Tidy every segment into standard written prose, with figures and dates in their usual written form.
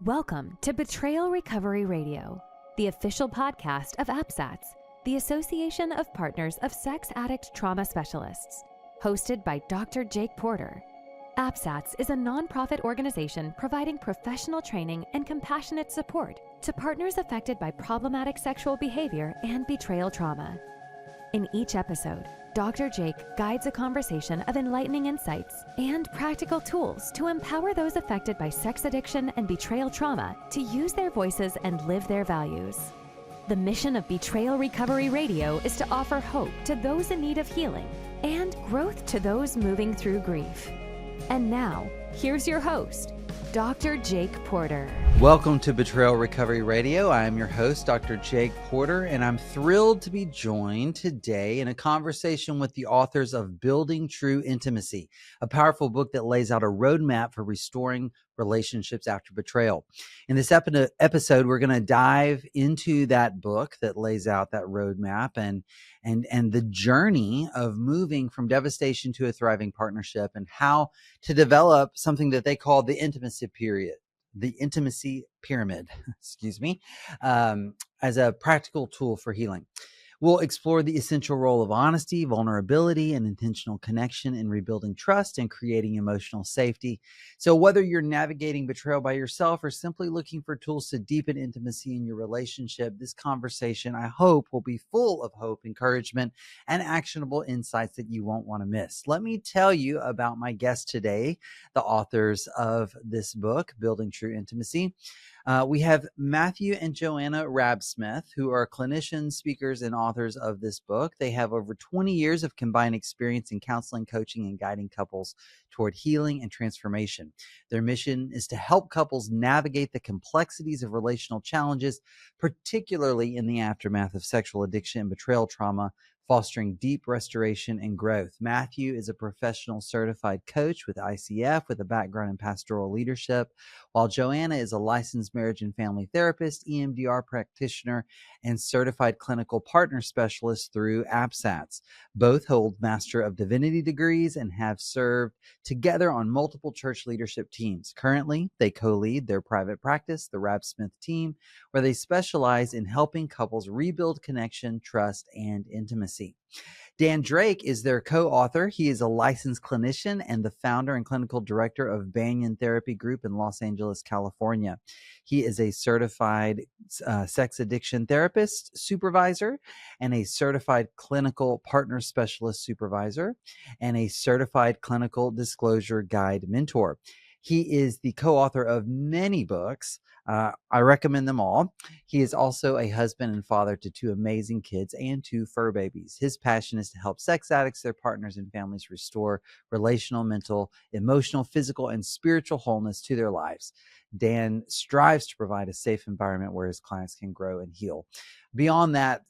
Welcome to Betrayal Recovery Radio, the official podcast of APSATS, the Association of Partners of Sex Addict Trauma Specialists, hosted by Dr. Jake Porter. APSATS is a nonprofit organization providing professional training and compassionate support to partners affected by problematic sexual behavior and betrayal trauma. In each episode, Dr. Jake guides a conversation of enlightening insights and practical tools to empower those affected by sex addiction and betrayal trauma to use their voices and live their values. The mission of Betrayal Recovery Radio is to offer hope to those in need of healing and growth to those moving through grief. And now, here's your host, Dr. Jake Porter. Welcome to Betrayal Recovery Radio. I am your host, Dr. Jake Porter, and I'm thrilled to be joined today in a conversation with the authors of Building True Intimacy, a powerful book that lays out a roadmap for restoring relationships after betrayal. In this episode, we're going to dive into that book that lays out that roadmap and the journey of moving from devastation to a thriving partnership and how to develop something that they call the intimacy pyramid, as a practical tool for healing. We'll explore the essential role of honesty, vulnerability, and intentional connection in rebuilding trust and creating emotional safety. So whether you're navigating betrayal by yourself or simply looking for tools to deepen intimacy in your relationship, this conversation, I hope, will be full of hope, encouragement, and actionable insights that you won't want to miss. Let me tell you about my guest today, the authors of this book, Building True Intimacy. We have Matthew and Joanna Raabsmith, who are clinicians, speakers, and authors of this book. They have over 20 years of combined experience in counseling, coaching, and guiding couples toward healing and transformation. Their mission is to help couples navigate the complexities of relational challenges, particularly in the aftermath of sexual addiction and betrayal trauma, fostering deep restoration and growth. Matthew is a professional certified coach with ICF with a background in pastoral leadership, while Joanna is a licensed marriage and family therapist, EMDR practitioner, and certified clinical partner specialist through APSATS. Both hold Master of Divinity degrees and have served together on multiple church leadership teams. Currently, they co-lead their private practice, the Raabsmith team, where they specialize in helping couples rebuild connection, trust, and intimacy. Dan Drake is their co-author. He is a licensed clinician and the founder and clinical director of Banyan Therapy Group in Los Angeles, California. He is a certified sex addiction therapist supervisor and a certified clinical partner specialist supervisor and a certified clinical disclosure guide mentor. He is the co-author of many books. I recommend them all. He is also a husband and father to 2 amazing kids and 2 fur babies. His passion is to help sex addicts, their partners, and families restore relational, mental, emotional, physical, and spiritual wholeness to their lives. Dan strives to provide a safe environment where his clients can grow and heal. Beyond that,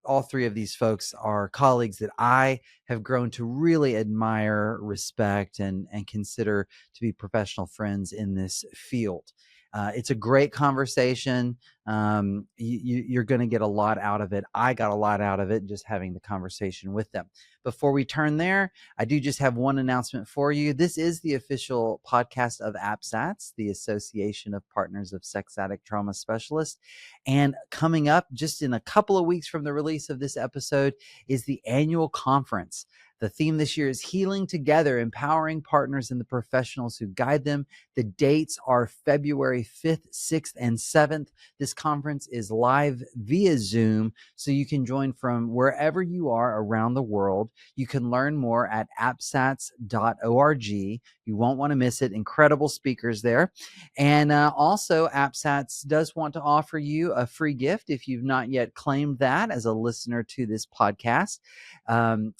all 3 of these folks are colleagues that I have grown to really admire, respect, and consider to be professional friends in this field. It's a great conversation. You're going to get a lot out of it. I got a lot out of it just having the conversation with them. Before we turn there, I do just have one announcement for you. This is the official podcast of APSATS, the Association of Partners of Sex Addict Trauma Specialists. And coming up just in a couple of weeks from the release of this episode is the annual conference. The theme this year is Healing Together, Empowering Partners and the Professionals Who Guide Them. The dates are February 5th, 6th, and 7th. This conference is live via Zoom, so you can join from wherever you are around the world. You can learn more at apsats.org. You won't want to miss it. Incredible speakers there. And also, APSATS does want to offer you a free gift if you've not yet claimed that as a listener to this podcast.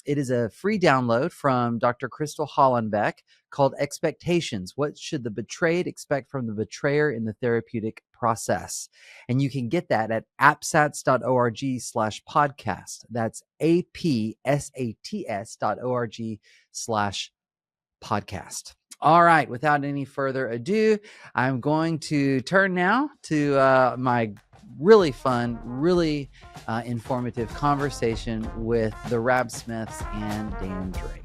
It is a free download from Dr. Crystal Hollenbeck called Expectations. What should the betrayed expect from the betrayer in the therapeutic process? And you can get that at apsats.org/podcast. That's apsats.org/podcast. All right. Without any further ado, I'm going to turn now to my really fun, really informative conversation with the Raabsmiths and Dan Drake.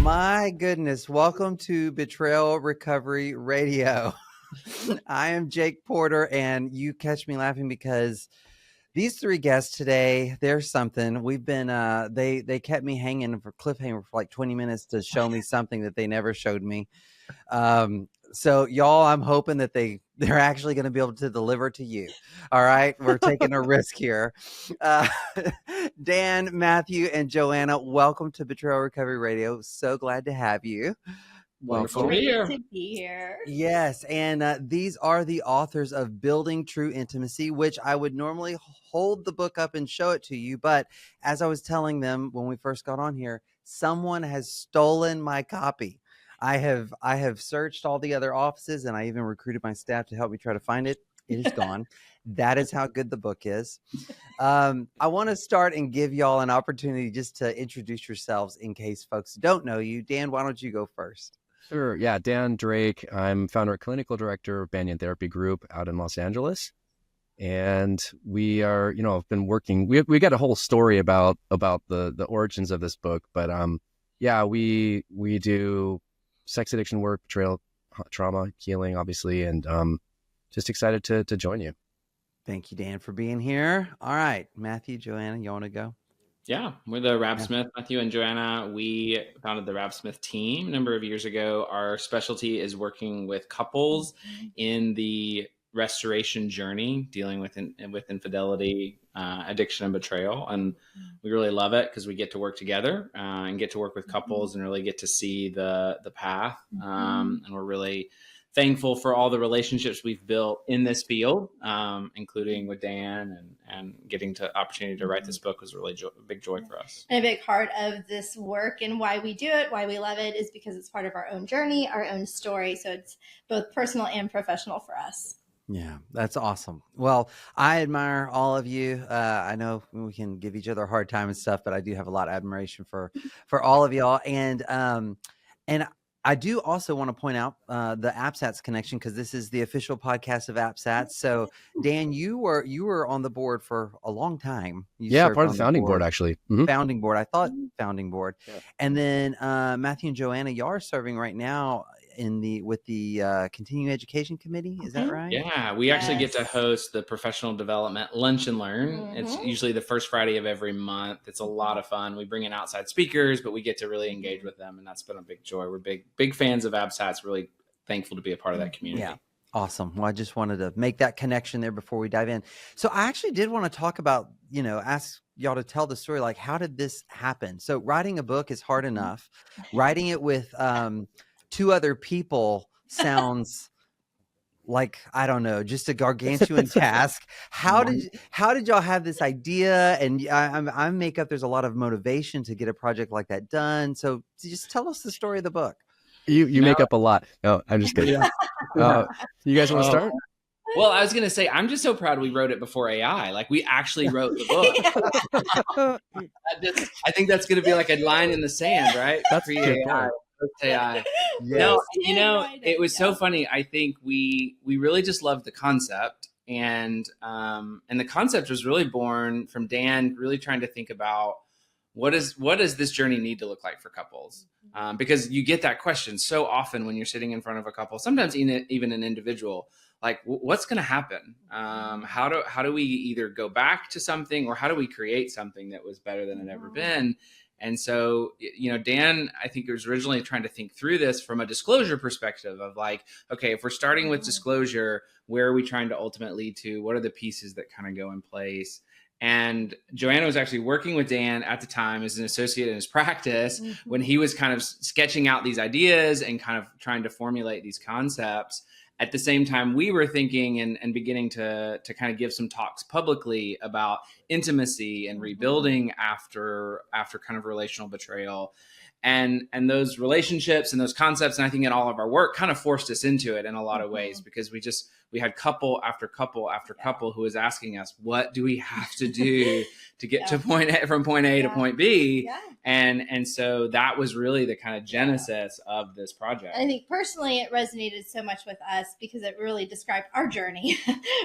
My goodness. Welcome to Betrayal Recovery Radio. I am Jake Porter, and you catch me laughing because these three guests today, there's something. We've been they kept me hanging for cliffhanger for like 20 minutes to show me something that they never showed me. So y'all, I'm hoping that they're actually going to be able to deliver to you. All right. We're taking a risk here. Dan, Matthew, and Joanna, welcome to Betrayal Recovery Radio. So glad to have you. Wonderful to be here. Yes. And these are the authors of Building True Intimacy, which I would normally hold the book up and show it to you. But as I was telling them when we first got on here, someone has stolen my copy. I have searched all the other offices, and I even recruited my staff to help me try to find it. It is gone. That is how good the book is. I want to start and give y'all an opportunity just to introduce yourselves in case folks don't know you. Dan, why don't you go first? Sure. Yeah. Dan Drake. I'm founder and clinical director of Banyan Therapy Group out in Los Angeles. And we are, been working, we got a whole story about the origins of this book, but we do sex addiction work, betrayal, trauma, healing, obviously, and just excited to join you. Thank you, Dan, for being here. All right, Matthew, Joanna, you want to go? Yeah, we're the Raabsmith, Matthew and Joanna. We founded the Raabsmith team a number of years ago. Our specialty is working with couples in the restoration journey, dealing with infidelity, addiction, and betrayal. And we really love it because we get to work together and get to work with couples and really get to see the path. And we're really thankful for all the relationships we've built in this field, including with Dan, and getting to opportunity to write this book was really a big joy for us. And a big part of this work and why we do it, why we love it, is because it's part of our own journey, our own story. So it's both personal and professional for us. Yeah, that's awesome. Well, I admire all of you. I know we can give each other a hard time and stuff, but I do have a lot of admiration for all of y'all. And I do also want to point out the AppSats connection, because this is the official podcast of AppSats. So, Dan, you were on the board for a long time. Part of the founding board, actually. Mm-hmm. Founding board. I thought founding board. Yeah. And then Matthew and Joanna, y'all are serving right now with the continuing education committee. Is that right? Yeah, we actually get to host the professional development lunch and learn. It's usually the first Friday of every month. It's a lot of fun. We bring in outside speakers, but we get to really engage with them, and that's been a big joy. We're big fans of AppSats. Really thankful to be a part of that community. Yeah. Awesome. Well, I just wanted to make that connection there before we dive in. So I actually did want to talk about, ask y'all to tell the story, like, how did this happen? So writing a book is hard enough. Writing it with two other people sounds like, I don't know, just a gargantuan task. How did y'all have this idea? And I make up there's a lot of motivation to get a project like that done. So just tell us the story of the book. You make up a lot. No, I'm just kidding. You guys want to start? Well, I was going to say, I'm just so proud we wrote it before AI. Like, we actually wrote the book. I think that's going to be like a line in the sand, right? That's pre-AI. AI. Yes. No, it was so funny. I think we really just loved the concept, and the concept was really born from Dan really trying to think about what does this journey need to look like for couples? Because you get that question so often when you're sitting in front of a couple, sometimes even an individual, like, what's going to happen? How do we either go back to something, or how do we create something that was better than it ever been? And so, Dan, I think, was originally trying to think through this from a disclosure perspective of like, okay, if we're starting with disclosure, where are we trying to ultimately lead to? What are the pieces that kind of go in place? And Joanna was actually working with Dan at the time as an associate in his practice when he was kind of sketching out these ideas and kind of trying to formulate these concepts. At the same time, we were thinking and beginning to kind of give some talks publicly about intimacy and rebuilding after kind of relational betrayal. And those relationships and those concepts, and I think in all of our work, kind of forced us into it in a lot of ways, because we we had couple after couple after couple who was asking us, what do we have to do to get to from point A to point B? Yeah. And so that was really the kind of genesis of this project. I think personally it resonated so much with us because it really described our journey,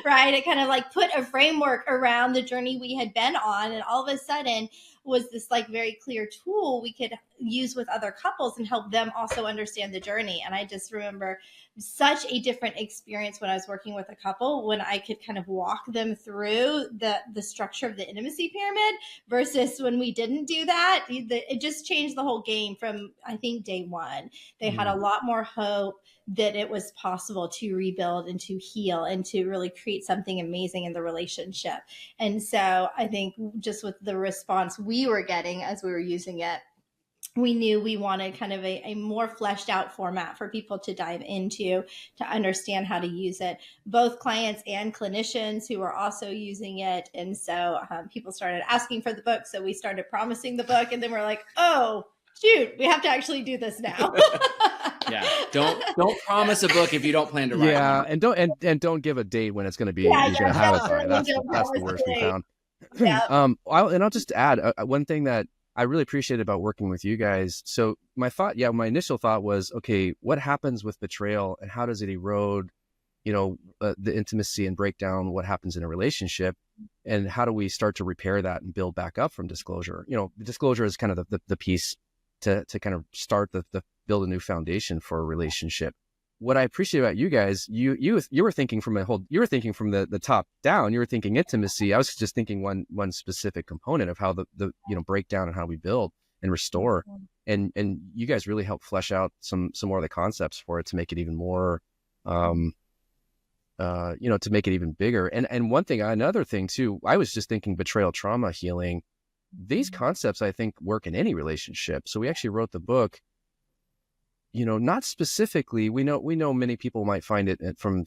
right? It kind of like put a framework around the journey we had been on, and all of a sudden was this like very clear tool we could use with other couples and help them also understand the journey. And I just remember such a different experience when I was working with a couple, when I could kind of walk them through the structure of the intimacy pyramid versus when we didn't do that. It just changed the whole game from, I think, day one. They had a lot more hope that it was possible to rebuild and to heal and to really create something amazing in the relationship. And so I think just with the response we were getting as we were using it, we knew we wanted kind of a more fleshed out format for people to dive into, to understand how to use it, both clients and clinicians who were also using it. And so people started asking for the book. So we started promising the book, and then we're like, oh, shoot, we have to actually do this now. Yeah. Don't promise a book if you don't plan to write one. And don't give a date when it's going to be, you're going to have it by. That's the worst we found. I'll just add one thing that I really appreciated about working with you guys. So my initial thought was, okay, what happens with betrayal and how does it erode, the intimacy and break down what happens in a relationship, and how do we start to repair that and build back up from disclosure? Disclosure is kind of the piece to kind of start the build a new foundation for a relationship. What I appreciate about you guys, you were thinking from the top down. You were thinking intimacy. I was just thinking one specific component of how the breakdown and how we build and restore. And you guys really help flesh out some more of the concepts for it to make it even more, to make it even bigger. And another thing too, I was just thinking betrayal trauma healing. These concepts I think work in any relationship. So we actually wrote the book. Not specifically. We know many people might find it from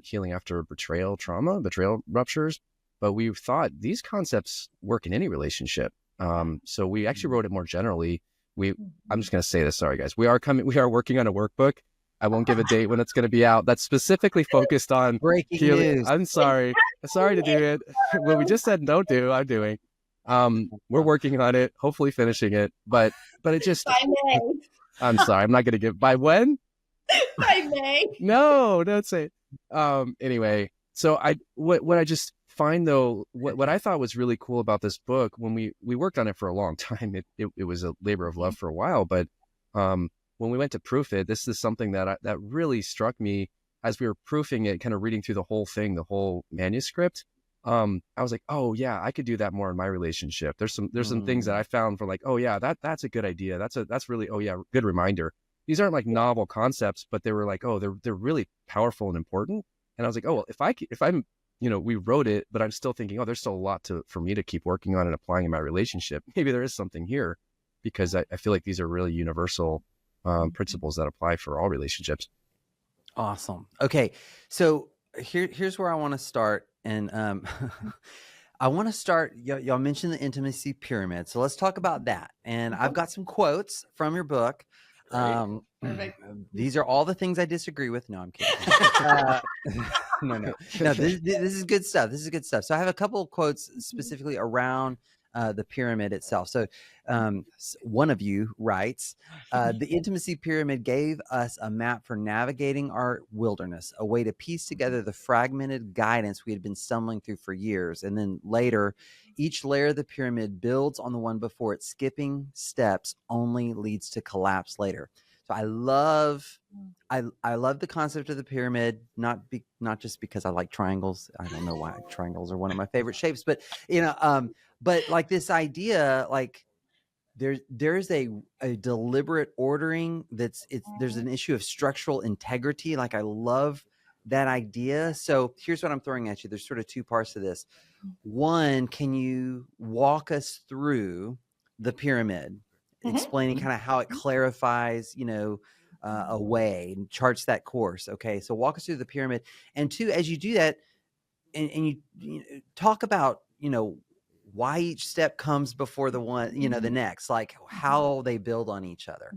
healing after betrayal ruptures, but we thought these concepts work in any relationship. So we actually wrote it more generally. I'm just going to say this. Sorry, guys. We are working on a workbook. I won't give a date when it's going to be out. That's specifically focused on breaking healing. news. I'm sorry to do it. What we just said don't do, I'm doing. We're working on it, hopefully finishing it, but it just. I'm sorry. I'm not going to give. By when? By May. No, don't say it. Anyway, so what I just find though, what I thought was really cool about this book, when we worked on it for a long time, it was a labor of love for a while, but when we went to proof it, this is something that really struck me as we were proofing it, kind of reading through the whole thing, the whole manuscript. I was like, oh yeah, I could do that more in my relationship. There's some things that I found for like, oh yeah, that's a good idea. That's really, oh yeah, good reminder. These aren't like novel concepts, but they were like, oh, they're really powerful and important. And I was like, oh, well, if I'm, we wrote it, but I'm still thinking, oh, there's still a lot for me to keep working on and applying in my relationship. Maybe there is something here, because I feel like these are really universal principles that apply for all relationships. Awesome. Okay. So here's where I want to start. And I want to start, y'all mentioned the intimacy pyramid. So let's talk about that. And I've got some quotes from your book. Perfect. These are all the things I disagree with. No, I'm kidding. No, this is good stuff. This is good stuff. So I have a couple of quotes specifically around the pyramid itself. So one of you writes, the intimacy pyramid gave us a map for navigating our wilderness, a way to piece together the fragmented guidance we had been stumbling through for years. And then later, each layer of the pyramid builds on the one before it. Skipping steps only leads to collapse later. So I love the concept of the pyramid, not just because I like triangles. I don't know why triangles are one of my favorite shapes, but but like this idea, like there's a deliberate ordering there's an issue of structural integrity. Like I love that idea. So here's what I'm throwing at you. There's sort of two parts to this. One, can you walk us through the pyramid, explaining kind of how it clarifies, a way and charts that course. Okay. So walk us through the pyramid. And two, as you do that and you talk about, why each step comes before the one, the next, like how they build on each other.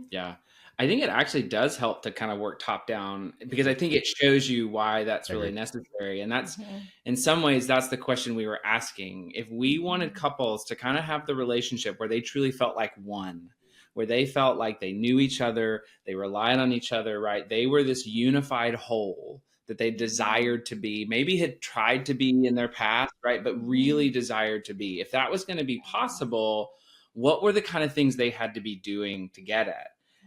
Yeah. I think it actually does help to kind of work top down, because I think it shows you why that's really necessary. And that's, in some ways, that's the question we were asking. If we wanted couples to kind of have the relationship where they truly felt like one, where they felt like they knew each other, they relied on each other, right? They were this unified whole that they desired to be, maybe had tried to be in their past, right? But really desired to be. If that was going to be possible, what were the kind of things they had to be doing to get it?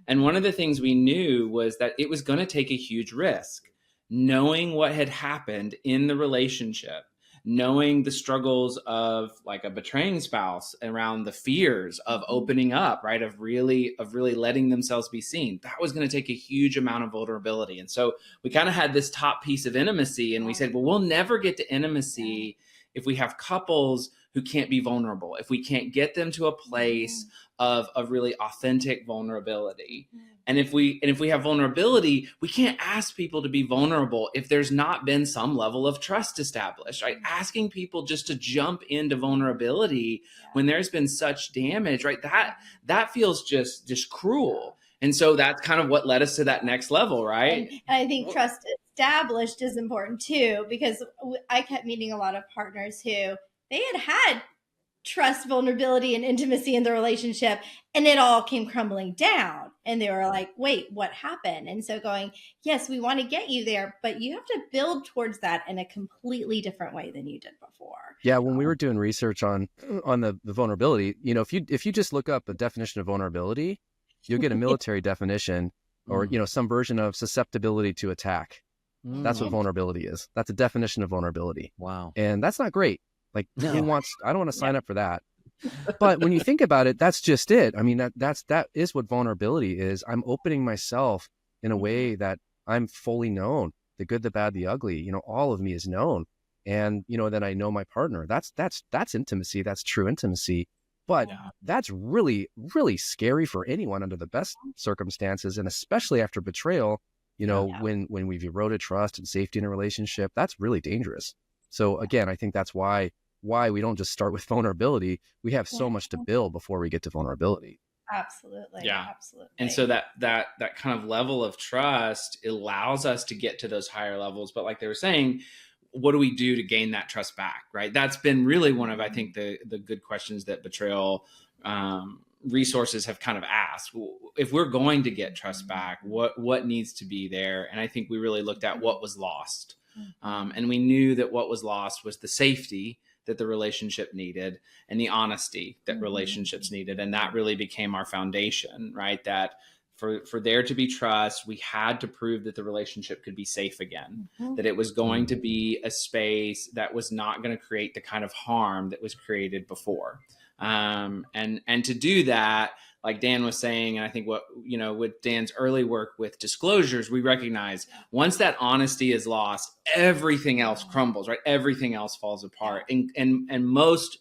And one of the things we knew was that it was going to take a huge risk. Knowing what had happened in the relationship, knowing the struggles of like a betraying spouse around the fears of opening up, right? Of really letting themselves be seen. That was going to take a huge amount of vulnerability. And so we kind of had this top piece of intimacy, and we said, well, we'll never get to intimacy if we have couples who can't be vulnerable, if we can't get them to a place of really authentic vulnerability. And if we have vulnerability, we can't ask people to be vulnerable if there's not been some level of trust established, right? Asking people just to jump into vulnerability when there's been such damage, right? That feels just cruel. And so that's kind of what led us to that next level, right? And I think trust established is important too, because I kept meeting a lot of partners who they had trust, vulnerability, and intimacy in the relationship, and it all came crumbling down. And they were like, wait, what happened? And so going, yes, we want to get you there, but you have to build towards that in a completely different way than you did before. Yeah, when we were doing research on the vulnerability, if you just look up a definition of vulnerability, you'll get a military definition, or some version of susceptibility to attack. That's what vulnerability is. That's a definition of vulnerability. Wow. And that's not great. Like, I don't want to sign up for that. But when you think about it, that's just it. I mean, that is what vulnerability is. I'm opening myself in a way that I'm fully known. The good, the bad, the ugly, all of me is known. And, then I know my partner. That's intimacy. That's true intimacy. But that's really, really scary for anyone under the best circumstances. And especially after betrayal, when we've eroded trust and safety in a relationship, that's really dangerous. So again, I think that's why we don't just start with vulnerability. We have so much to build before we get to vulnerability. Absolutely. Yeah. Absolutely. And so that kind of level of trust allows us to get to those higher levels. But like they were saying, what do we do to gain that trust back? Right. That's been really one of, I think, the good questions that betrayal resources have kind of asked. If we're going to get trust back, what needs to be there? And I think we really looked at what was lost. And we knew that what was lost was the safety that the relationship needed and the honesty that relationships needed. And that really became our foundation, right? That for there to be trust, we had to prove that the relationship could be safe again, that it was going to be a space that was not going to create the kind of harm that was created before. And to do that, like Dan was saying, and I think with Dan's early work with disclosures, we recognize once that honesty is lost, everything else crumbles, right? Everything else falls apart. And most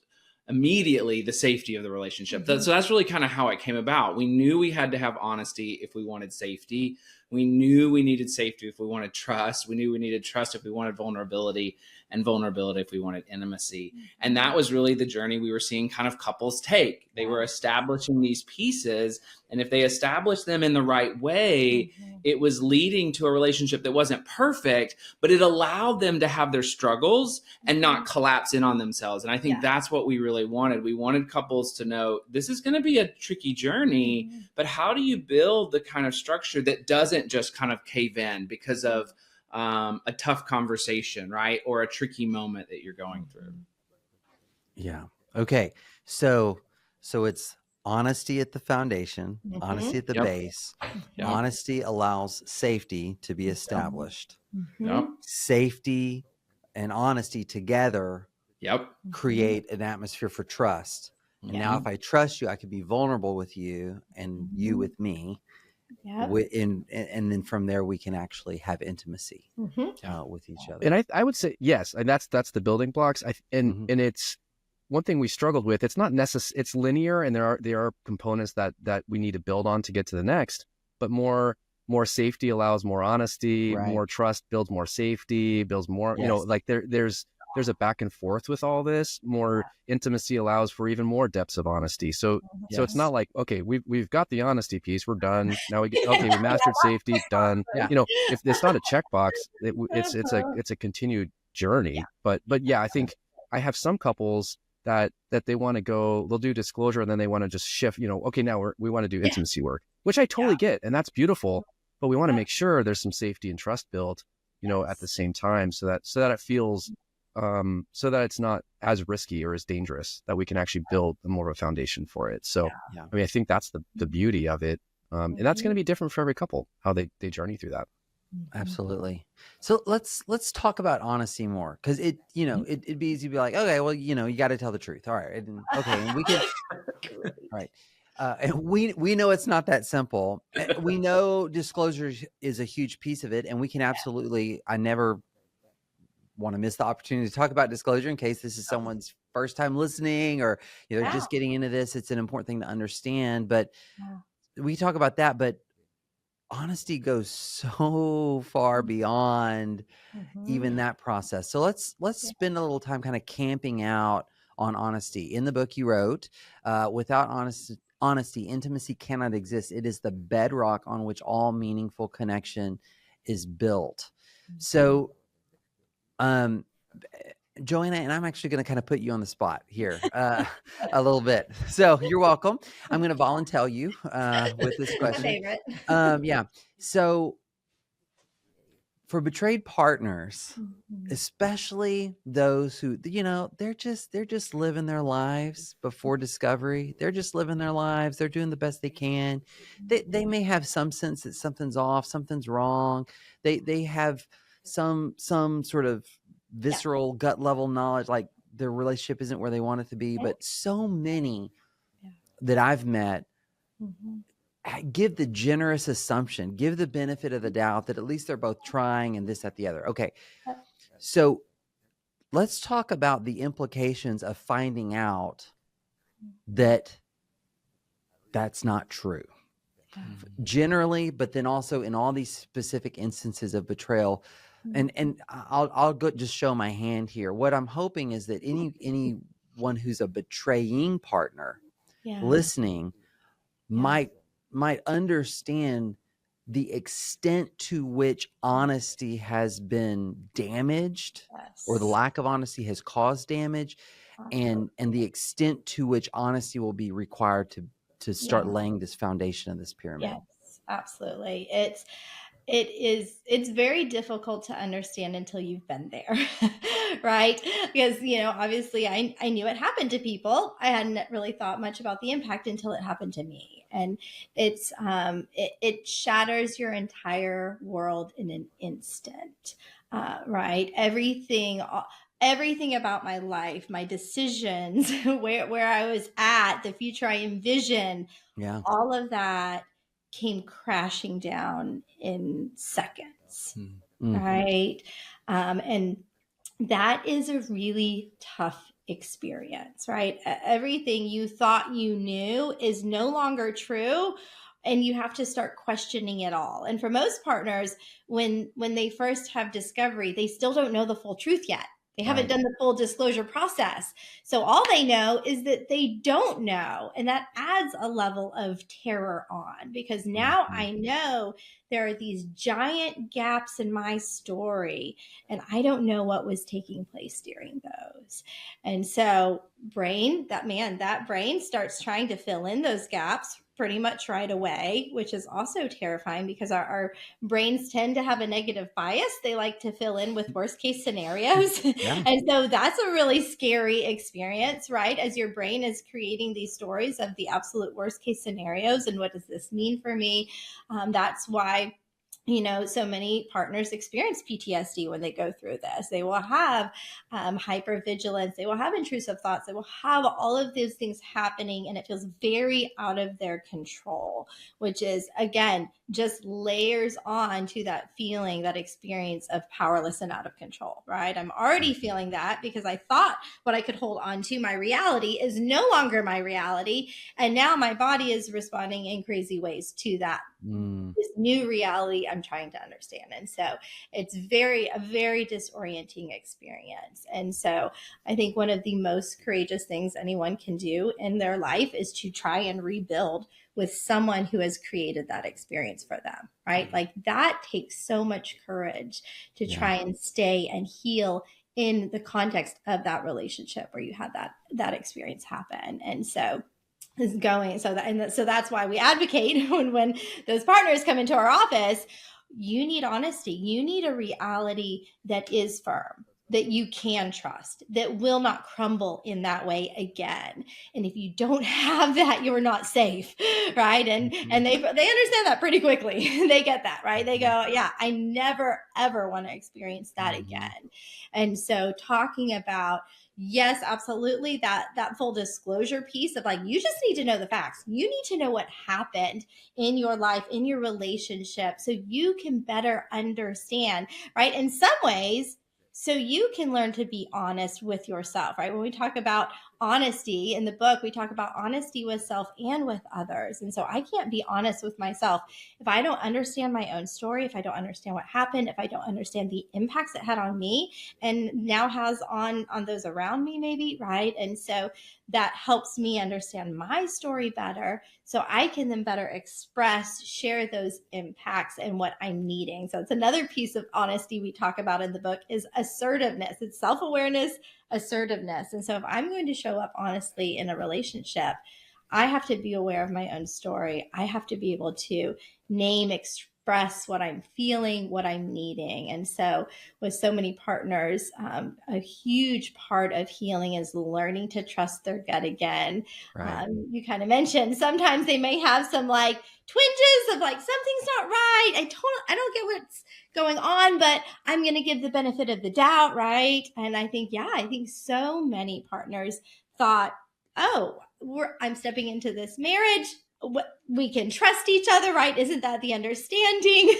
immediately, the safety of the relationship. So that's really kind of how it came about. We knew we had to have honesty if we wanted safety. We knew we needed safety if we wanted trust. We knew we needed trust if we wanted vulnerability, and vulnerability if we wanted intimacy. And that was really the journey we were seeing kind of couples take. They were establishing these pieces, and if they established them in the right way, it was leading to a relationship that wasn't perfect, but it allowed them to have their struggles and not collapse in on themselves. And I think that's what we really wanted. We wanted couples to know this is going to be a tricky journey, but how do you build the kind of structure that doesn't just kind of cave in because of a tough conversation, right? Or a tricky moment that you're going through. Yeah. Okay. So it's honesty at the foundation, honesty at the base. Honesty allows safety to be established. Safety and honesty together create an atmosphere for trust. And now if I trust you, I can be vulnerable with you and you with me. And then from there we can actually have intimacy with each other. And I would say yes, and that's the building blocks. And it's one thing we struggled with. It's not necessary. It's linear, and there are components that we need to build on to get to the next. But more safety allows more honesty. More trust builds more safety. Builds more. Like there's there's a back and forth with all this. More intimacy allows for even more depths of honesty. So it's not like, okay, we've got the honesty piece, we're done. Now we mastered safety, done. Yeah. If it's not a checkbox, it's a continued journey. But yeah, I think I have some couples that they want to go, they'll do disclosure and then they want to just shift, okay, now we want to do intimacy work, which I totally get. And that's beautiful, but we want to make sure there's some safety and trust built, at the same time, so that it feels, so that it's not as risky or as dangerous, that we can actually build more of a foundation for it. So, I mean, I think that's the beauty of it. And that's going to be different for every couple, how they journey through that. Absolutely. So let's talk about honesty more, because it'd be easy to be like, okay, well, you got to tell the truth. All right. And we can, all right. And we know it's not that simple. We know disclosure is a huge piece of it, and we can absolutely, I never want to miss the opportunity to talk about disclosure in case this is someone's first time listening, or they're just getting into this. It's an important thing to understand, but we talk about that, but honesty goes so far beyond even that process. So let's spend a little time kind of camping out on honesty. In the book you wrote, without honesty, intimacy cannot exist. It is the bedrock on which all meaningful connection is built. So, Joanna, and I'm actually going to kind of put you on the spot here a little bit. So you're welcome. I'm going to volunteer you with this question. My favorite. So for betrayed partners, especially those who, they're just living their lives before discovery. They're just living their lives. They're doing the best they can. They may have some sense that something's off, something's wrong. They have some sort of visceral gut level knowledge, like their relationship isn't where they want it to be. But so many that I've met give the generous assumption, give the benefit of the doubt that at least they're both trying and this, that, the other. Okay. So let's talk about the implications of finding out that that's not true generally, but then also in all these specific instances of betrayal. And I'll go just show my hand here. What I'm hoping is that anyone who's a betraying partner listening might understand the extent to which honesty has been damaged, or the lack of honesty has caused damage, and the extent to which honesty will be required to start laying this foundation of this pyramid. Yes, absolutely. It's very difficult to understand until you've been there, right? Because, obviously I knew it happened to people. I hadn't really thought much about the impact until it happened to me. And it's, it shatters your entire world in an instant, right? Everything about my life, my decisions, where I was at, the future I envisioned, all of that came crashing down in seconds, right? And that is a really tough experience, right? Everything you thought you knew is no longer true, and you have to start questioning it all. And for most partners, when they first have discovery, they still don't know the full truth yet. They haven't done the full disclosure process. So all they know is that they don't know. And that adds a level of terror on, because now I know there are these giant gaps in my story, and I don't know what was taking place during those. And so that brain starts trying to fill in those gaps pretty much right away, which is also terrifying because our brains tend to have a negative bias. They like to fill in with worst case scenarios. And so that's a really scary experience, right? As your brain is creating these stories of the absolute worst case scenarios. And what does this mean for me? That's why so many partners experience PTSD when they go through this. They will have hypervigilance. They will have intrusive thoughts. They will have all of those things happening, and it feels very out of their control, which is, again, just layers on to that feeling, that experience of powerless and out of control, right? I'm already feeling that because I thought what I could hold on to, my reality, is no longer my reality. And now my body is responding in crazy ways to that. This new reality I'm trying to understand. And so it's a very disorienting experience. And so I think one of the most courageous things anyone can do in their life is to try and rebuild with someone who has created that experience for them, right? Like that takes so much courage to try and stay and heal in the context of that relationship where you had that experience happen. And so is going, so that's why we advocate when those partners come into our office, you need honesty. You need a reality that is firm, that you can trust, that will not crumble in that way again. And if you don't have that, you're not safe, right? And they understand that pretty quickly. They get that, right? They go, yeah, I never, ever want to experience that again. And so talking about, yes, absolutely, that full disclosure piece of like, you just need to know the facts. You need to know what happened in your life, in your relationship, so you can better understand, right? In some ways, so you can learn to be honest with yourself, right? When we talk about honesty in the book, we talk about honesty with self and with others. And so I can't be honest with myself if I don't understand my own story, if I don't understand what happened, if I don't understand the impacts it had on me and now has on those around me, maybe, right? And so that helps me understand my story better, so I can then better express, share those impacts and what I'm needing. So it's another piece of honesty we talk about in the book is assertiveness. It's self-awareness, assertiveness. And so if I'm going to show up honestly in a relationship, I have to be aware of my own story. I have to be able to name, express what I'm feeling, what I'm needing. And so with so many partners, a huge part of healing is learning to trust their gut again. Right. You kind of mentioned sometimes they may have some like twinges of like, something's not right. I don't get what's going on, but I'm going to give the benefit of the doubt, right? And I think so many partners thought, oh, I'm stepping into this marriage, we can trust each other, right? Isn't that the understanding?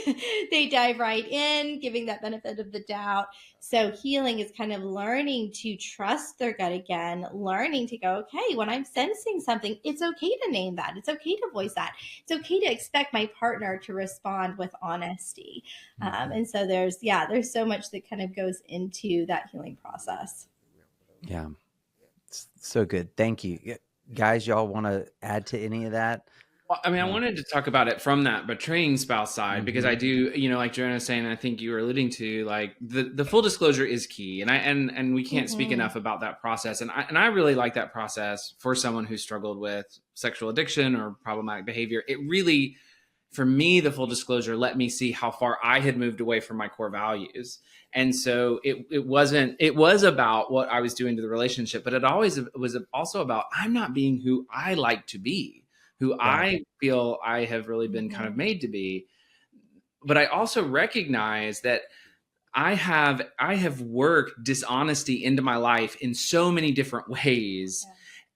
They dive right in, giving that benefit of the doubt. So healing is kind of learning to trust their gut again, learning to go, okay, when I'm sensing something, it's okay to name that. It's okay to voice that. It's okay to expect my partner to respond with honesty. And so there's so much that kind of goes into that healing process. Yeah. So good. Thank you. Guys, y'all want to add to any of that? Well, I mean, I wanted to talk about it from that betraying spouse side, because I do, like Joanna was saying, I think you were alluding to, like the full disclosure is key. And we can't speak enough about that process. And I really like that process for someone who struggled with sexual addiction or problematic behavior. It really, for me, the full disclosure let me see how far I had moved away from my core values. And so it was about what I was doing to the relationship, but it always was also about, I'm not being who I like to be, who I feel I have really been kind of made to be. But I also recognize that I have worked dishonesty into my life in so many different ways.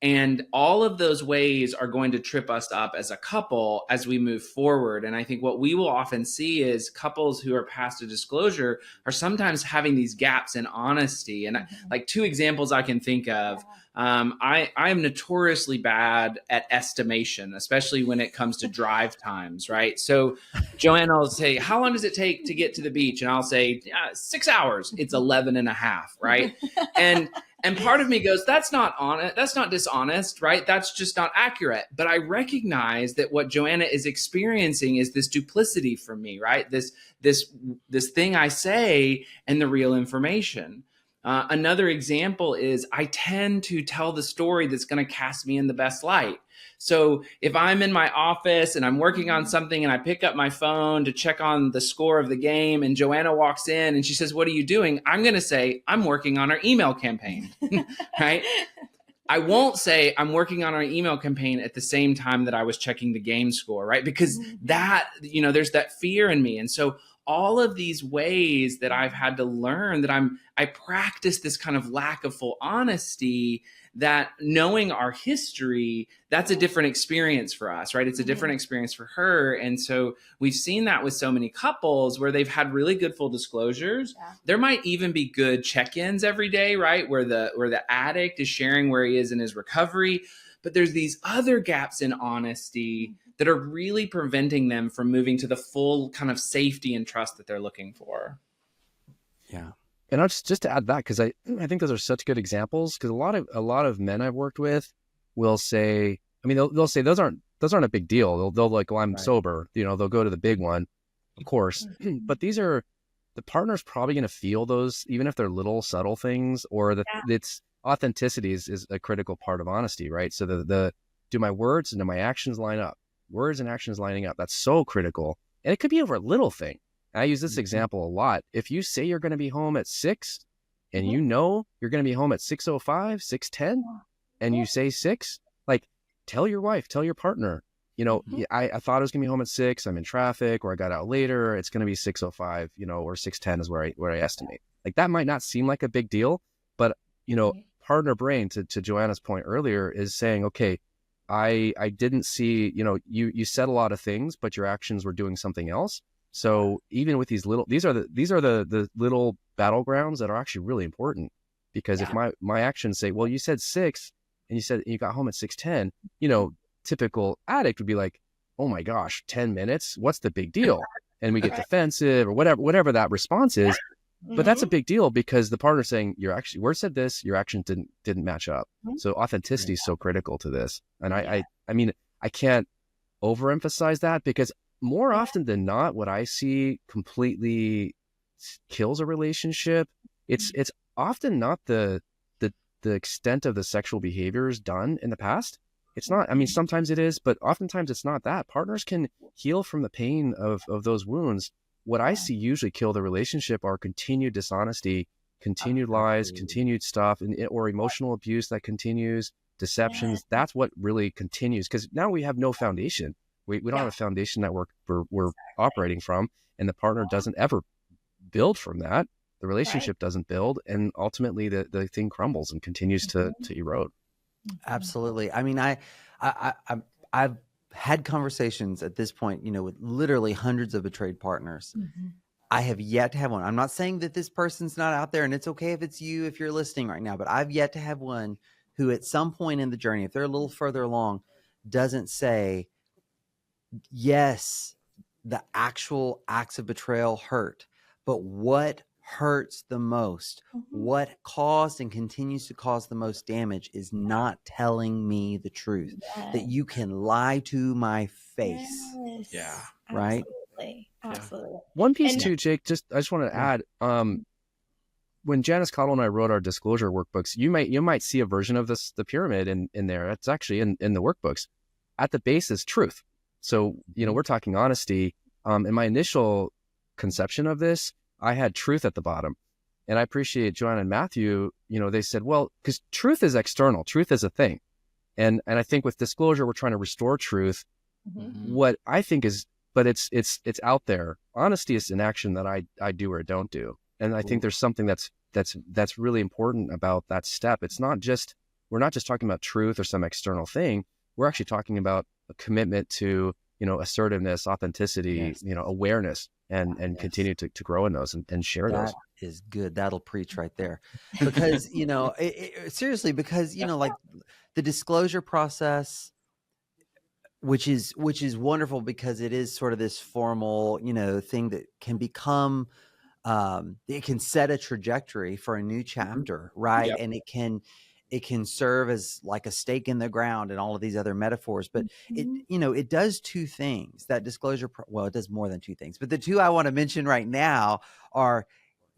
And all of those ways are going to trip us up as a couple as we move forward. And I think what we will often see is couples who are past a disclosure are sometimes having these gaps in honesty. And like two examples I can think of, I am notoriously bad at estimation, especially when it comes to drive times, right? So Joanna will say, how long does it take to get to the beach? And I'll say 6 hours. It's 11 and a half, right? And part of me goes, that's not honest. That's not dishonest, right? That's just not accurate. But I recognize that what Joanna is experiencing is this duplicity for me, right? This thing I say and the real information. Another example is I tend to tell the story that's going to cast me in the best light. So if I'm in my office and I'm working on something and I pick up my phone to check on the score of the game and Joanna walks in and she says, what are you doing? I'm going to say, I'm working on our email campaign, right? I won't say I'm working on our email campaign at the same time that I was checking the game score, right? Because that, there's that fear in me. And so all of these ways that I've had to learn that I practice this kind of lack of full honesty, that knowing our history, that's a different experience for us, right? It's a different experience for her. And so we've seen that with so many couples where they've had really good full disclosures. Yeah. There might even be good check-ins every day, right? Where the addict is sharing where he is in his recovery. But there's these other gaps in honesty that are really preventing them from moving to the full kind of safety and trust that they're looking for. Yeah. And I'll just to add that, because I think those are such good examples, because a lot of men I've worked with will say, I mean, they'll say those aren't a big deal. They'll like, well, I'm sober, they'll go to the big one, of course. But these are, the partner's probably going to feel those, even if they're little subtle things, or it's authenticity is a critical part of honesty, right? So the do my words and do my actions line up? Words and actions lining up. That's so critical. And it could be over a little thing. I use this example a lot. If you say you're going to be home at 6 and you know you're going to be home at 6:05, 6:10, and you say 6, like, tell your wife, tell your partner, I thought I was going to be home at 6. I'm in traffic, or I got out later. It's going to be 6:05, or 6:10 is where I estimate. Like, that might not seem like a big deal, but, partner brain, to Joanna's point earlier, is saying, okay, I didn't see, you said a lot of things, but your actions were doing something else. So even with these little, these are the little battlegrounds that are actually really important, because if my actions say, well, you said 6 and you said you got home at 6:10, typical addict would be like, oh my gosh, 10 minutes, what's the big deal? And we get defensive or whatever that response is. But that's a big deal, because the partner saying, word said this, your action didn't match up. So authenticity is so critical to this. And I mean, I can't overemphasize that, because more often than not, what I see completely kills a relationship. It's often not the extent of the sexual behaviors done in the past. It's not. I mean, sometimes it is, but oftentimes it's not that. Partners can heal from the pain of those wounds. What I see usually kill the relationship are continued dishonesty, continued lies, continued stuff, or emotional abuse that continues, deceptions. That's what really continues, because now we have no foundation. We don't have a foundation that we're operating from, and the partner doesn't ever build from that. The relationship doesn't build, and ultimately the thing crumbles and continues to erode. Absolutely. I mean, I've had conversations at this point, with literally hundreds of betrayed partners. I have yet to have one. I'm not saying that this person's not out there, and it's okay if it's you, if you're listening right now, but I've yet to have one who at some point in the journey, if they're a little further along, doesn't say, yes, the actual acts of betrayal hurt, but what hurts the most, what caused and continues to cause the most damage, is not telling me the truth, that you can lie to my face. Right? Absolutely. One piece too, Jake, I just want to add, when Janice Cottle and I wrote our disclosure workbooks, you might see a version of the pyramid in there. It's actually in the workbooks. At the base is truth. So, we're talking honesty. In my initial conception of this, I had truth at the bottom. And I appreciate Joanna and Matthew, they said, well, because truth is external, truth is a thing. And I think with disclosure, we're trying to restore truth. What I think is, but it's out there. Honesty is an action that I do or don't do. And I think there's something that's really important about that step. We're not just talking about truth or some external thing. We're actually talking about a commitment to, assertiveness, authenticity, awareness, and continue to grow in those and share those. That is good. That'll preach right there. Because, seriously, because, like the disclosure process, which is wonderful, because it is sort of this formal, thing that can become, it can set a trajectory for a new chapter, right? And it can serve as like a stake in the ground and all of these other metaphors, but it does two things. That disclosure, it does more than two things, but the two I want to mention right now are,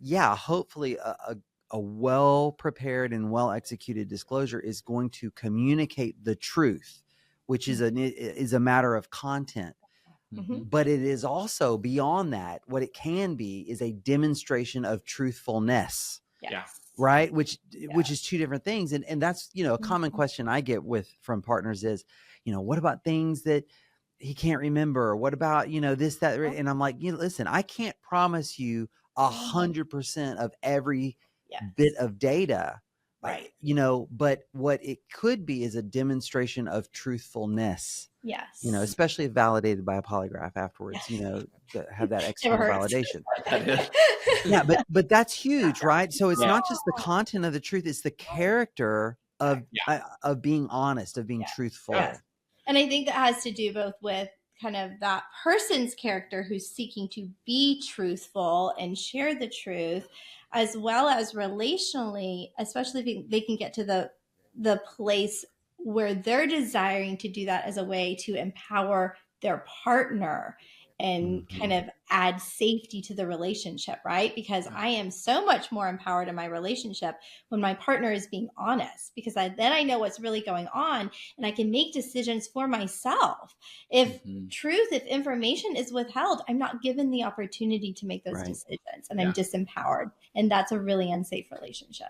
hopefully a well-prepared and well-executed disclosure is going to communicate the truth, which is a matter of content. But it is also beyond that. What it can be is a demonstration of truthfulness. Right. Which is two different things. And that's, a common question I get from partners is, what about things that he can't remember? What about, this, that, and I'm like, listen, I can't promise you 100% of every bit of data. Right. But what it could be is a demonstration of truthfulness. Yes. Especially if validated by a polygraph afterwards, to have that external validation. Yeah, but that's huge, right? So it's not just the content of the truth, it's the character of being honest, of being truthful. And And I think that has to do both with kind of that person's character who's seeking to be truthful and share the truth, as well as relationally, especially if they can get to the place where they're desiring to do that as a way to empower their partner and kind of add safety to the relationship, right? Because I am so much more empowered in my relationship when my partner is being honest, because then I know what's really going on and I can make decisions for myself. If if information is withheld, I'm not given the opportunity to make those decisions, and I'm disempowered. And that's a really unsafe relationship.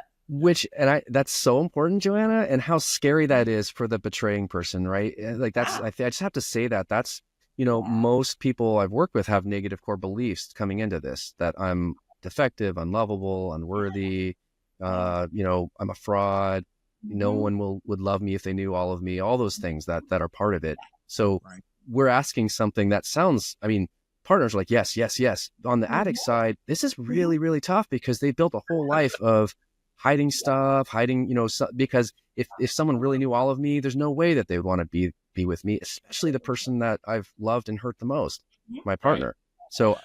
That's so important, Joanna, and how scary that is for the betraying person, right? Like I just have to say that's, most people I've worked with have negative core beliefs coming into this, that I'm defective, unlovable, unworthy, I'm a fraud. No one would love me if they knew all of me, all those things that are part of it. So we're asking something that sounds, partners are like, yes, yes, yes. On the addict side, this is really, really tough because they built a whole life of hiding stuff, because if someone really knew all of me, there's no way that they would want to be with me, especially the person that I've loved and hurt the most, my partner. So,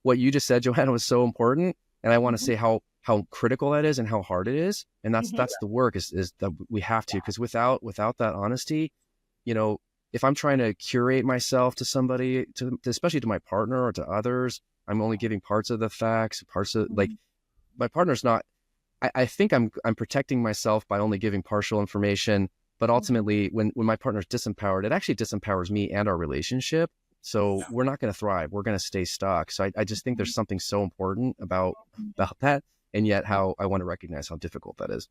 what you just said, Joanna, was so important. And I want to say how critical that is and how hard it is. And that's the work is that we have to, because without that honesty, if I'm trying to curate myself to somebody, especially to my partner or to others, I'm only giving parts of the facts, parts of my partner's not. I think I'm protecting myself by only giving partial information, but ultimately when my partner's disempowered, it actually disempowers me and our relationship. So we're not going to thrive. We're going to stay stuck. So I just think there's something so important about that. And yet how I want to recognize how difficult that is.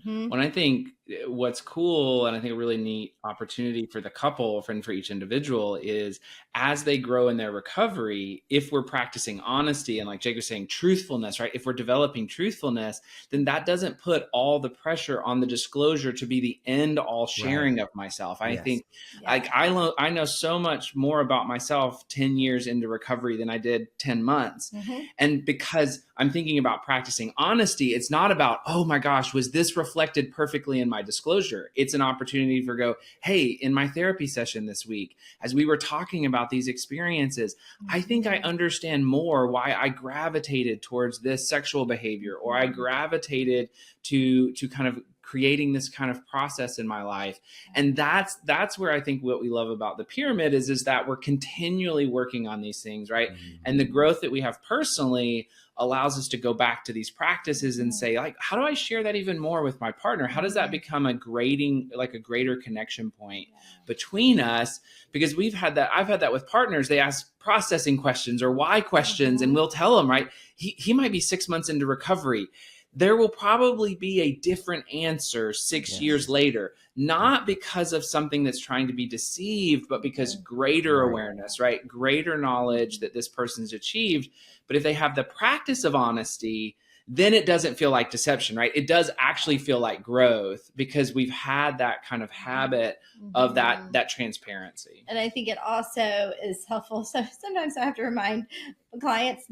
When I think what's cool, and I think a really neat opportunity for the couple and for each individual is as they grow in their recovery, if we're practicing honesty and like Jake was saying, truthfulness, right? If we're developing truthfulness, then that doesn't put all the pressure on the disclosure to be the end all sharing of myself. I think like I know so much more about myself 10 years into recovery than I did 10 months. And because I'm thinking about practicing honesty, it's not about, oh my gosh, was this reflected perfectly in my disclosure? It's an opportunity for hey, in my therapy session this week, as we were talking about these experiences, I think I understand more why I gravitated towards this sexual behavior, or I gravitated to kind of creating this kind of process in my life. And that's where I think what we love about the pyramid is that we're continually working on these things, right? And the growth that we have personally allows us to go back to these practices and say, like, how do I share that even more with my partner? How does that become a greater connection point between us? Because I've had that with partners. They ask processing questions or why questions, and we'll tell them, right? He might be 6 months into recovery. There will probably be a different answer 6 years later, not because of something that's trying to be deceived, but because greater awareness, right? Greater knowledge that this person's achieved. But if they have the practice of honesty, then it doesn't feel like deception, right? It does actually feel like growth because we've had that kind of habit of that transparency. And I think it also is helpful. So sometimes I have to remind clients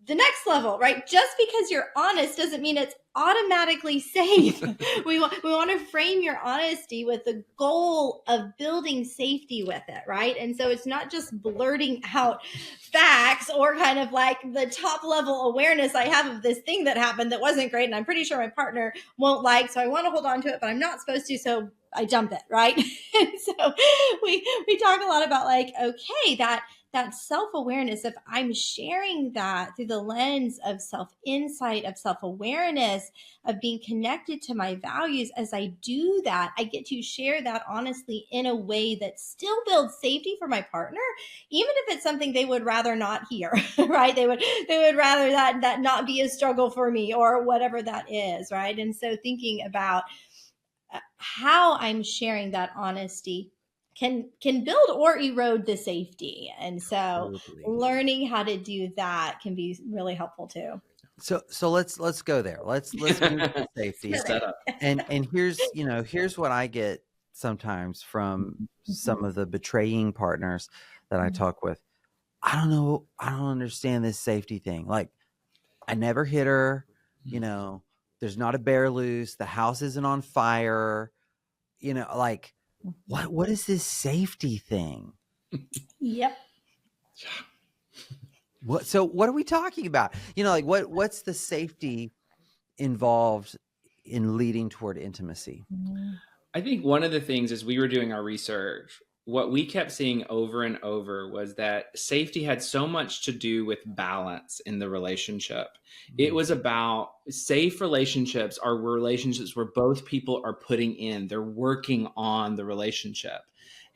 the next level, right? Just because you're honest doesn't mean it's automatically safe. we want to frame your honesty with the goal of building safety with it, right? And so it's not just blurting out facts or kind of like the top level awareness I have of this thing that happened that wasn't great and I'm pretty sure my partner won't like, so I want to hold on to it, but I'm not supposed to, so I dump it, right? And so we talk a lot about like, okay, that self-awareness, if I'm sharing that through the lens of self-insight, of self-awareness, of being connected to my values, as I do that, I get to share that honestly in a way that still builds safety for my partner, even if it's something they would rather not hear, right? They would rather that not be a struggle for me or whatever that is, right? And so thinking about how I'm sharing that honesty can build or erode the safety. And so learning how to do that can be really helpful too. So let's go there. Let's move to safety. And here's what I get sometimes from some of the betraying partners that I talk with. I don't understand this safety thing. Like, I never hit her, there's not a bear loose, the house isn't on fire, like what is this safety thing? Yep. So what are we talking about? Like what's the safety involved in leading toward intimacy? I think one of the things as we were doing our research, what we kept seeing over and over was that safety had so much to do with balance in the relationship. It was about safe relationships are relationships where both people are putting in, they're working on the relationship.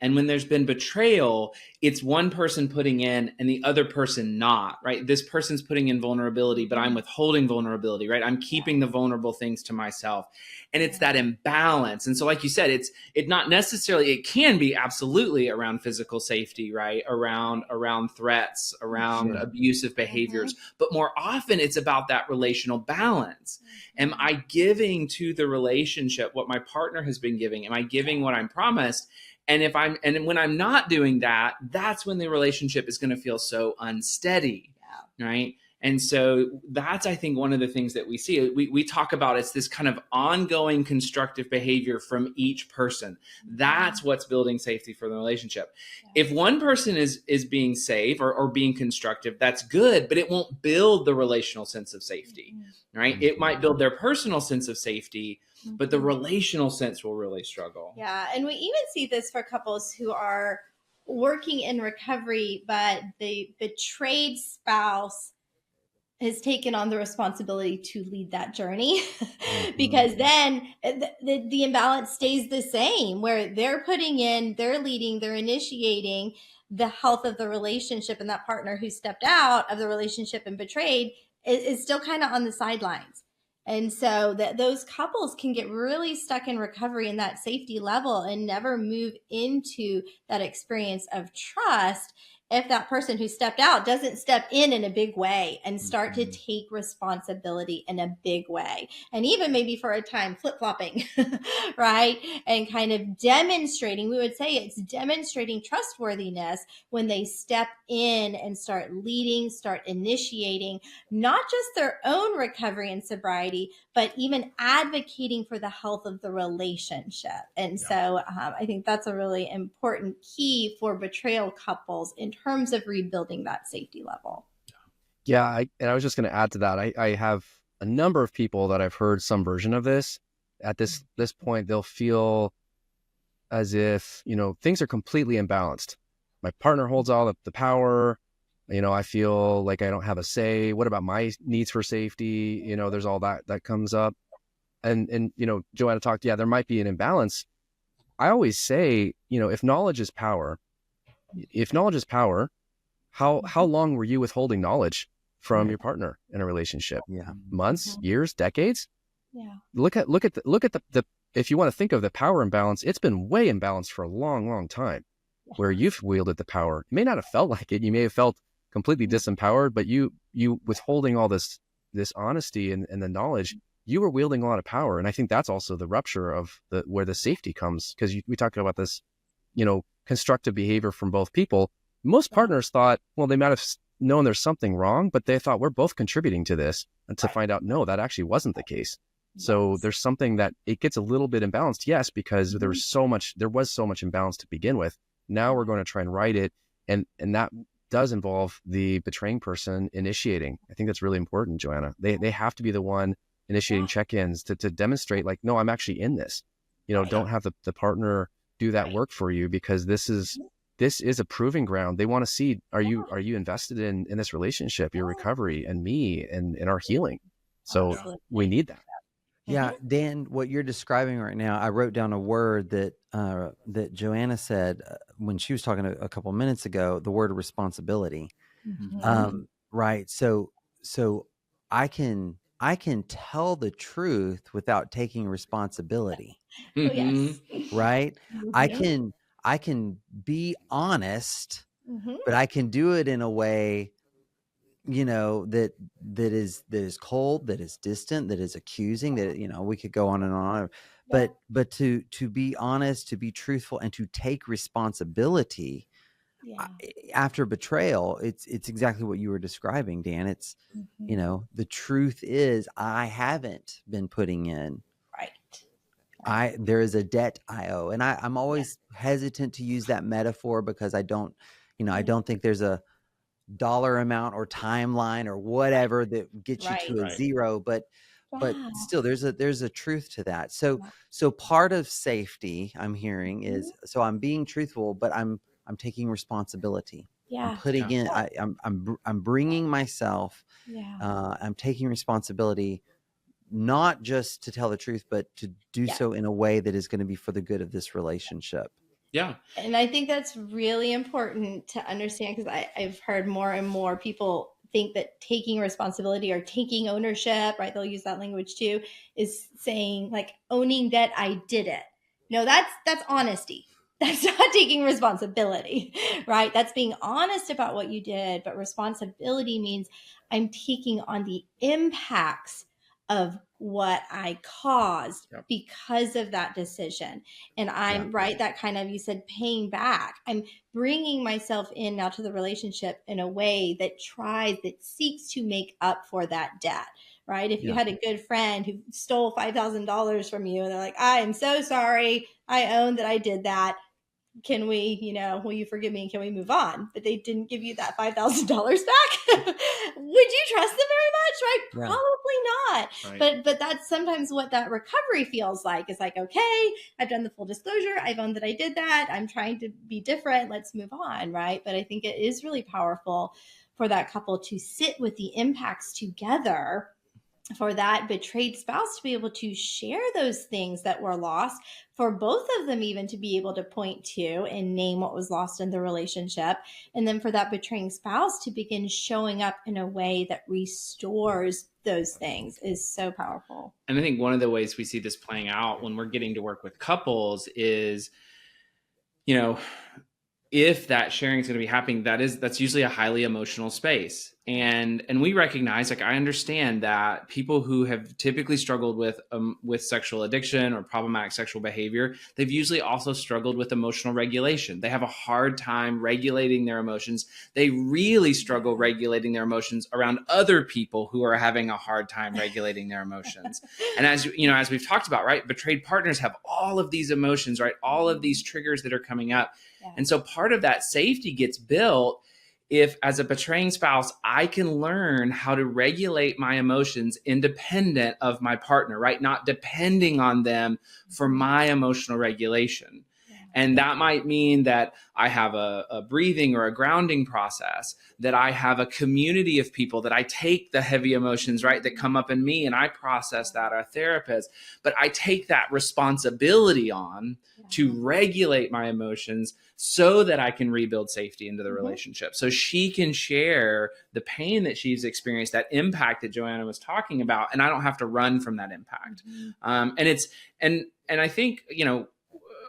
And when there's been betrayal, it's one person putting in and the other person not, right? This person's putting in vulnerability, but I'm withholding vulnerability, right? I'm keeping the vulnerable things to myself. And it's that imbalance. And so, like you said, it not necessarily, it can be absolutely around physical safety, right? Around threats, around abusive behaviors. But more often it's about that relational balance. Am I giving to the relationship what my partner has been giving? Am I giving what I'm promised? And when I'm not doing that, that's when the relationship is going to feel so unsteady, right? And so that's, I think, one of the things that we see. We talk about it's this kind of ongoing constructive behavior from each person. That's what's building safety for the relationship. If one person is being safe or being constructive, that's good, but it won't build the relational sense of safety, right? It might build their personal sense of safety, but the relational sense will really struggle. Yeah. And we even see this for couples who are working in recovery, but the betrayed spouse has taken on the responsibility to lead that journey because then the imbalance stays the same, where they're putting in, they're leading, they're initiating the health of the relationship, and that partner who stepped out of the relationship and betrayed is still kind of on the sidelines. And so those couples can get really stuck in recovery in that safety level and never move into that experience of trust if that person who stepped out doesn't step in a big way and start to take responsibility in a big way. And even maybe for a time flip-flopping, right? And kind of demonstrating, we would say it's demonstrating trustworthiness when they step in and start leading, start initiating, not just their own recovery and sobriety, but even advocating for the health of the relationship. And so I think that's a really important key for betrayal couples in terms of rebuilding that safety level. Yeah, and I was just going to add to that. I have a number of people that I've heard some version of this. At this point, they'll feel as if, things are completely imbalanced. My partner holds all the power. I feel like I don't have a say. What about my needs for safety? There's all that comes up. And Joanna talked, there might be an imbalance. I always say, if knowledge is power, how long were you withholding knowledge from your partner in a relationship? Months, years, decades? Look at the if you want to think of the power imbalance, it's been way imbalanced for a long, long time where you've wielded the power. You may not have felt like it. You may have felt completely disempowered, but you withholding all this honesty and the knowledge, you were wielding a lot of power. And I think that's also the rupture of where the safety comes, because we talk about this, constructive behavior from both people. Most partners thought, well, they might have known there's something wrong, but they thought we're both contributing to this, and to find out, no, that actually wasn't the case. So there's something that it gets a little bit imbalanced. Yes, because there was so much imbalance to begin with. Now we're going to try and right it. And that does involve the betraying person initiating. I think that's really important, Joanna. They have to be the one initiating check-ins to demonstrate, like, no, I'm actually in this. Don't have the partner do that work for you, because this is a proving ground. They want to see, are you invested in this relationship, your recovery, and me, and our healing? So we need that. Yeah, Dan, what you're describing right now, I wrote down a word that Joanna said when she was talking a couple minutes ago, the word responsibility. Right. So I can tell the truth without taking responsibility. Right. I can be honest, but I can do it in a way, that is cold, that is distant, that is accusing, that, we could go on and on, but to be honest, to be truthful, and to take responsibility after betrayal, it's exactly what you were describing, Dan. It's, the truth is I haven't been putting in there is a debt I owe. And I'm always hesitant to use that metaphor because I don't think there's a dollar amount or timeline or whatever that gets you to a zero, but still there's a truth to that. So part of safety I'm hearing is, so I'm being truthful, but I'm taking responsibility. I'm putting in, I'm bringing myself, I'm taking responsibility, not just to tell the truth, but to do so in a way that is going to be for the good of this relationship. Yeah. And I think that's really important to understand, because I've heard more and more people think that taking responsibility or taking ownership, right? They'll use that language too, is saying like owning that I did it. No, that's honesty. That's not taking responsibility, right? That's being honest about what you did. But responsibility means I'm taking on the impacts of what I caused because of that decision. And I'm that kind of, you said, paying back. I'm bringing myself in now to the relationship in a way that seeks to make up for that debt, right? If you had a good friend who stole $5,000 from you and they're like, I am so sorry, I own that I did that. Can we, will you forgive me and can we move on? But they didn't give you that $5,000 back. Would you trust them very much? Right? Yeah. Probably not. Right. But that's sometimes what that recovery feels like. It's like, okay, I've done the full disclosure. I've owned that I did that. I'm trying to be different. Let's move on. Right. But I think it is really powerful for that couple to sit with the impacts together, for that betrayed spouse to be able to share those things that were lost, for both of them even to be able to point to and name what was lost in the relationship. And then for that betraying spouse to begin showing up in a way that restores those things is so powerful. And I think one of the ways we see this playing out when we're getting to work with couples is, if that sharing is going to be happening, that's usually a highly emotional space. And we recognize, like, I understand that people who have typically struggled with sexual addiction or problematic sexual behavior, they've usually also struggled with emotional regulation. They have a hard time regulating their emotions. They really struggle regulating their emotions around other people who are having a hard time regulating their emotions. And as we've talked about, right, betrayed partners have all of these emotions, right, all of these triggers that are coming up. And so part of that safety gets built if, as a betraying spouse, I can learn how to regulate my emotions independent of my partner, right? Not depending on them for my emotional regulation. And that might mean that I have a breathing or a grounding process, that I have a community of people, that I take the heavy emotions, right, that come up in me and I process that, our therapist, but I take that responsibility on to regulate my emotions so that I can rebuild safety into the relationship. So she can share the pain that she's experienced, that impact that Joanna was talking about, and I don't have to run from that impact. And I think,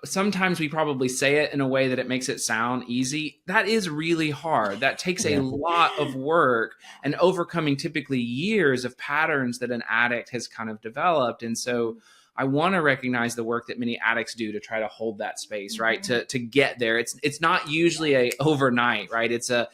sometimes we probably say it in a way that it makes it sound easy. That is really hard. That takes a lot of work and overcoming typically years of patterns that an addict has kind of developed. And so I want to recognize the work that many addicts do to try to hold that space, right? To get there. It's not usually a overnight, right? It's a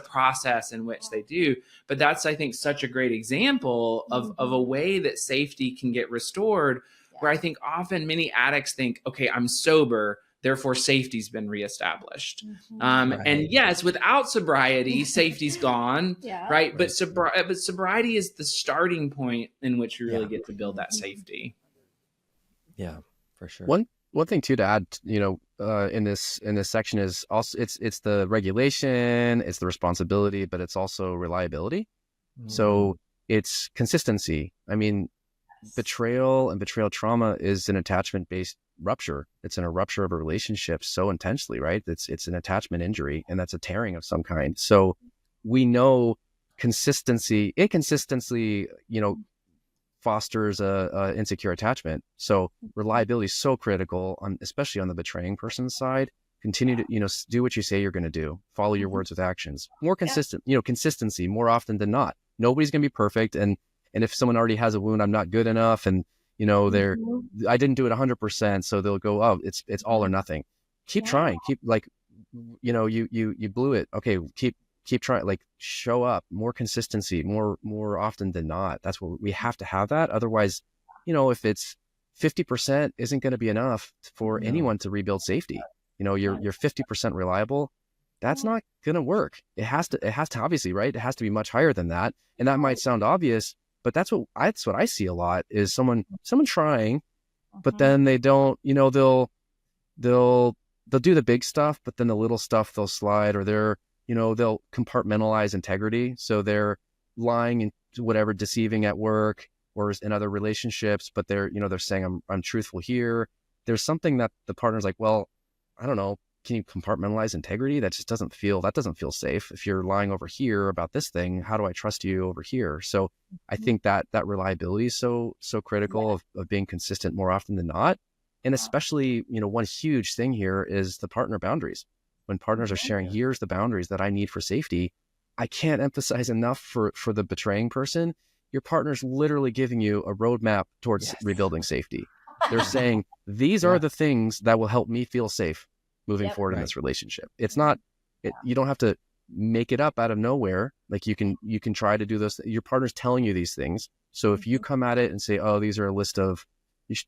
process in which they do. But that's, I think, such a great example of a way that safety can get restored, where I think often many addicts think, okay, I'm sober, therefore safety's been reestablished. And yes, without sobriety, safety's gone, right? But sobriety is the starting point in which you really get to build that safety. Yeah, for sure. One thing too to add, in this section is also it's the regulation, it's the responsibility, but it's also reliability. So it's consistency. I mean, betrayal and betrayal trauma is an attachment-based rupture. It's in a rupture of a relationship so intensely, right? It's an attachment injury, and that's a tearing of some kind. So we know inconsistency, fosters a insecure attachment. So reliability is so critical, especially on the betraying person's side. Continue to, do what you say you're going to do. Follow your words with actions. More consistent, consistency more often than not. Nobody's going to be perfect. And if someone already has a wound, I'm not good enough. And, I didn't do it 100%. So they'll go, oh, it's all or nothing. Keep trying. Keep you blew it. Okay. Keep trying, show up, more consistency, more often than not. That's what we have to have that. Otherwise, if it's 50% isn't going to be enough for anyone to rebuild safety. You're 50% reliable. That's not going to work. It has to obviously, right? It has to be much higher than that. And that might sound obvious, but that's what I see a lot is someone trying, but then they don't, they'll do the big stuff, but then the little stuff they'll slide, or they'll compartmentalize integrity. So they're lying and whatever, deceiving at work or in other relationships, but they're saying I'm truthful here. There's something that the partner's like, well, I don't know, can you compartmentalize integrity? That just doesn't feel safe. If you're lying over here about this thing, how do I trust you over here? So I think that reliability is so critical of being consistent more often than not. And especially, one huge thing here is the partner boundaries. When partners are sharing, here's the boundaries that I need for safety, I can't emphasize enough for the betraying person. Your partner's literally giving you a roadmap towards rebuilding safety. They're saying, these are the things that will help me feel safe moving forward in this relationship. It's not, you don't have to make it up out of nowhere. Like you can try to do those. Your partner's telling you these things. So if you come at it and say, oh, these are a list of,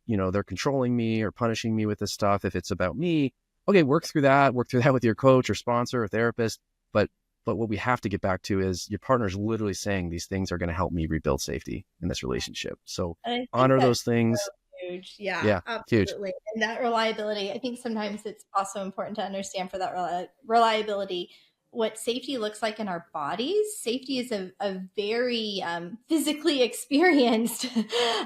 they're controlling me or punishing me with this stuff. If it's about me, okay, work through that with your coach or sponsor or therapist. But what we have to get back to is your partner's literally saying these things are going to help me rebuild safety in this relationship. So honor those things. Huge. Yeah, absolutely. Huge. And that reliability, I think sometimes it's also important to understand for that reliability, what safety looks like in our bodies. Safety is a very physically experienced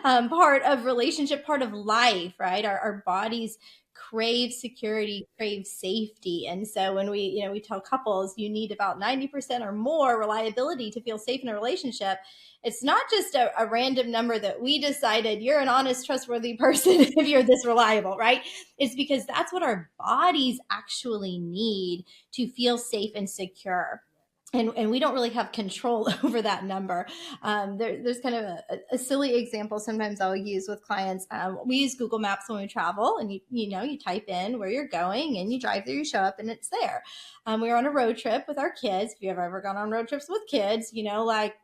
part of relationship, part of life, right? Our bodies crave security, crave safety. And so when we tell couples you need about 90% or more reliability to feel safe in a relationship, it's not just a random number that we decided you're an honest, trustworthy person if you're this reliable, right? It's because that's what our bodies actually need to feel safe and secure. And we don't really have control over that number. There's kind of a silly example sometimes I'll use with clients. We use Google Maps when we travel, and you type in where you're going and you drive there, you show up, and it's there. We were on a road trip with our kids. If you've ever gone on road trips with kids, like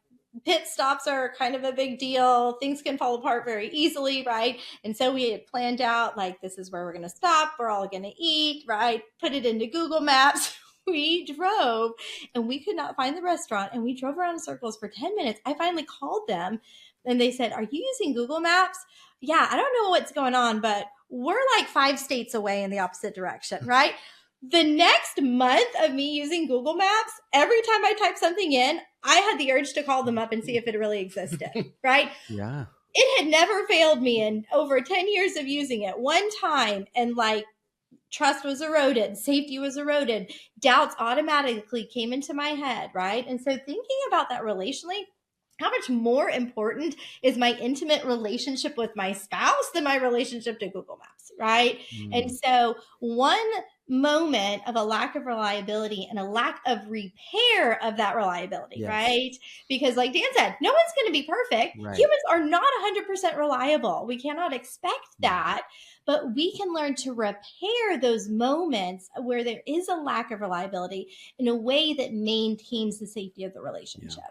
pit stops are kind of a big deal. Things can fall apart very easily, right? And so we had planned out, like, this is where we're going to stop. We're all going to eat, right? Put it into Google Maps. We drove and we could not find the restaurant, and we drove around in circles for 10 minutes. I finally called them and they said, are you using Google Maps? Yeah, I don't know what's going on, but we're like 5 states away in the opposite direction, right? The next month of me using Google Maps, every time I type something in, I had the urge to call them up and see if it really existed, right? Yeah. It had never failed me in over 10 years of using it. One time, and like, trust was eroded, safety was eroded, doubts automatically came into my head, right? And so thinking about that relationally, how much more important is my intimate relationship with my spouse than my relationship to Google Maps, right? And so one moment of a lack of reliability and a lack of repair of that reliability, right? Because like Dan said, no one's going to be perfect. Right. Humans are not 100% reliable. We cannot expect that, but we can learn to repair those moments where there is a lack of reliability in a way that maintains the safety of the relationship.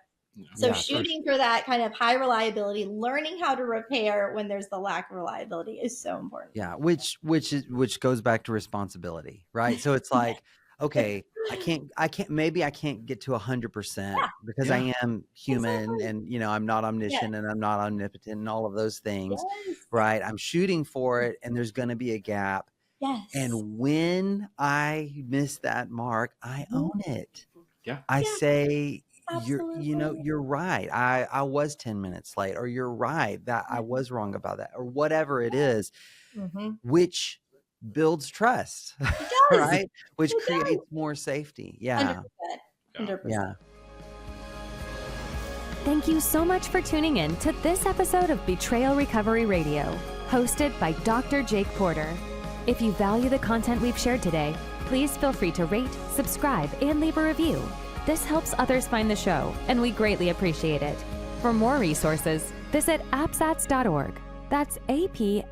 So shooting for that kind of high reliability, learning how to repair when there's the lack of reliability is so important. Yeah, which goes back to responsibility, right? So it's like, okay, I can't get to 100% because I am human, and I'm not omniscient and I'm not omnipotent and all of those things, right? I'm shooting for it, and there's going to be a gap. Yes. And when I miss that mark, I own it. Yeah. I say, Absolutely. you're right. I was 10 minutes late, or you're right that I was wrong about that, or whatever it is, which builds trust, right? Which creates more safety. Yeah. 100%. Yeah. Thank you so much for tuning in to this episode of Betrayal Recovery Radio, hosted by Dr. Jake Porter. If you value the content we've shared today, please feel free to rate, subscribe, and leave a review. This helps others find the show, and we greatly appreciate it. For more resources, visit apsats.org. That's APSATS.org.